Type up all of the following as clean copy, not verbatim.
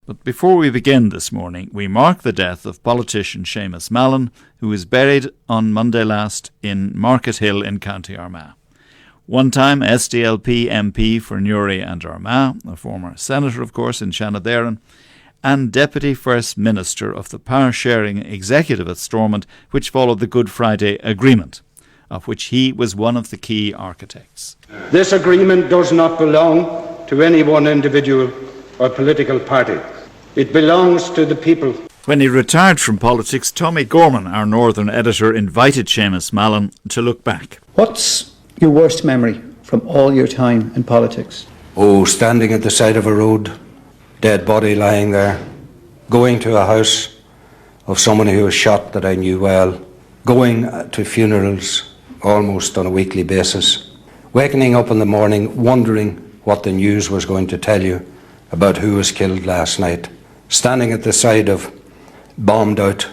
But before we begin this morning, we mark the death of politician Seamus Mallon, who was buried on Monday last in Market Hill in County Armagh. One-time SDLP MP for Newry and Armagh, a former senator, of course, in Shannon, and Deputy First Minister of the power-sharing executive at Stormont, which followed the Good Friday Agreement, of which he was one of the key architects. This agreement does not belong to any one individual or political party. It belongs to the people. When he retired from politics, Tommy Gorman, our northern editor, invited Seamus Mallon to look back. What's your worst memory from all your time in politics? Oh, standing at the side of a road, dead body lying there, going to a house of someone who was shot that I knew well, going to funerals almost on a weekly basis, waking up in the morning wondering what the news was going to tell you about who was killed last night, standing at the side of bombed out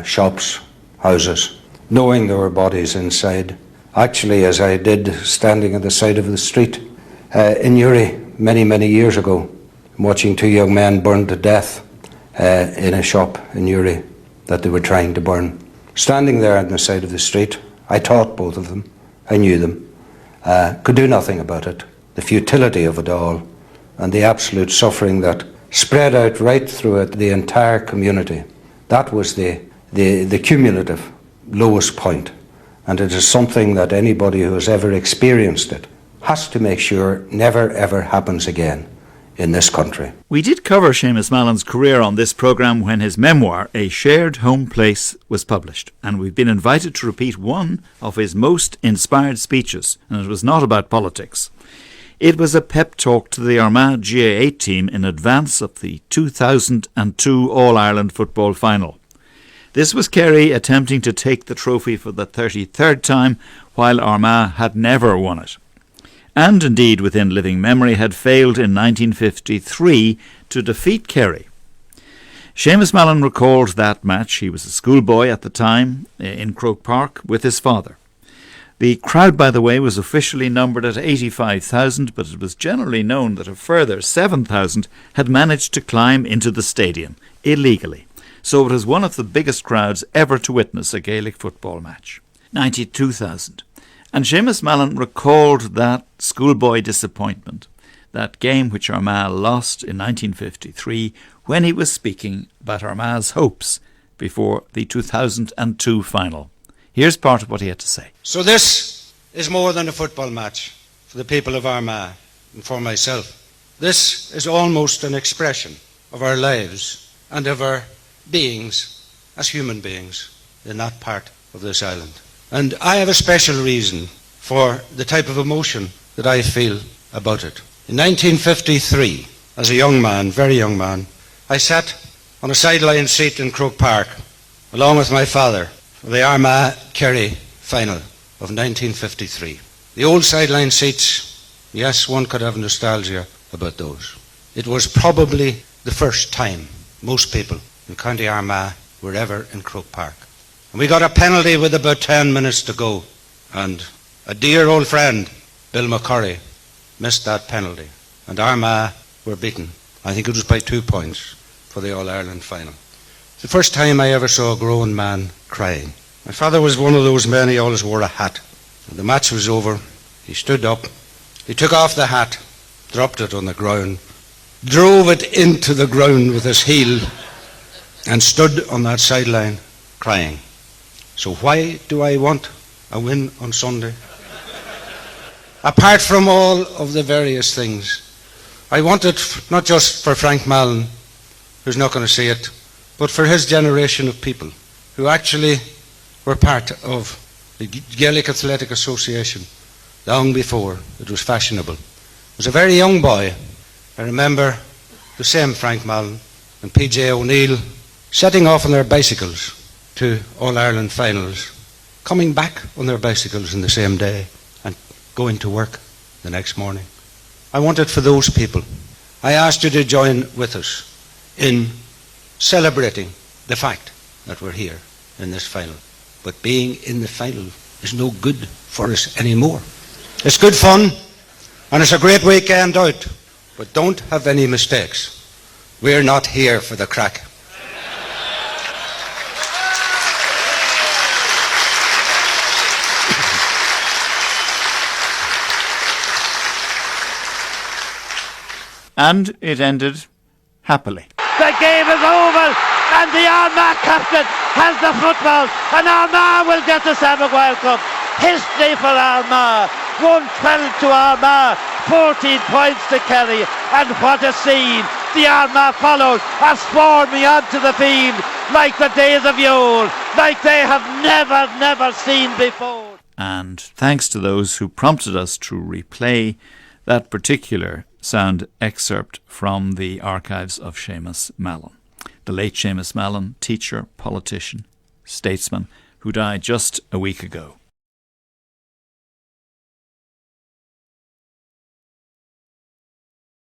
shops, houses, knowing there were bodies inside. Actually, as I did standing at the side of the street in Newry many, many years ago, watching two young men burned to death in a shop in Newry that they were trying to burn. Standing there on the side of the street, I taught both of them, I knew them, could do nothing about it. The futility of it all and the absolute suffering that spread out right through it, the entire community. That was the cumulative lowest point. And it is something that anybody who has ever experienced it has to make sure never ever happens again in this country. We did cover Seamus Mallon's career on this programme when his memoir, A Shared Home Place, was published, and we've been invited to repeat one of his most inspired speeches, and it was not about politics. It was a pep talk to the Armagh GA8 team in advance of the 2002 All-Ireland football final. This was Kerry attempting to take the trophy for the 33rd time, while Armagh had never won it. And indeed, within living memory, had failed in 1953 to defeat Kerry. Seamus Mallon recalled that match. He was a schoolboy at the time in Croke Park with his father. The crowd, by the way, was officially numbered at 85,000, but it was generally known that a further 7,000 had managed to climb into the stadium illegally. So it was one of the biggest crowds ever to witness a Gaelic football match. 92,000. And Seamus Mallon recalled that schoolboy disappointment, that game which Armagh lost in 1953, when he was speaking about Armagh's hopes before the 2002 final. Here's part of what he had to say. So this is more than a football match for the people of Armagh and for myself. This is almost an expression of our lives and of our beings as human beings in that part of this island. And I have a special reason for the type of emotion that I feel about it. In 1953, as a young man, very young man, I sat on a sideline seat in Croke Park along with my father for the Armagh-Kerry final of 1953. The old sideline seats, yes, one could have nostalgia about those. It was probably the first time most people in County Armagh were ever in Croke Park. And we got a penalty with about 10 minutes to go, and a dear old friend, Bill McCurry, missed that penalty, and Armagh were beaten. I think it was by 2 points for the All-Ireland final. It's the first time I ever saw a grown man crying. My father was one of those men, he always wore a hat. When the match was over, he stood up, he took off the hat, dropped it on the ground, drove it into the ground with his heel, and stood on that sideline crying. So why do I want a win on Sunday? Apart from all of the various things, I want it not just for Frank Mallon, who's not going to see it, but for his generation of people who actually were part of the Gaelic Athletic Association long before it was fashionable. As a very young boy, I remember the same Frank Mallon and PJ O'Neill setting off on their bicycles to All-Ireland finals, coming back on their bicycles in the same day and going to work the next morning. I want it for those people. I asked you to join with us in celebrating the fact that we're here in this final. But being in the final is no good for us anymore. It's good fun and it's a great weekend out, but don't have any mistakes. We're not here for the crack. And it ended happily. The game is over and the Armagh captain has the football and Armagh will get the Sam Maguire Cup. History for Armagh. 1-12 to Armagh, 14 points to Kerry, and what a scene. The Armagh followed are swarming onto the field like the days of yore, like they have never seen before. And thanks to those who prompted us to replay that particular sound excerpt from the archives of Seamus Mallon, the late Seamus Mallon, teacher, politician, statesman, who died just a week ago.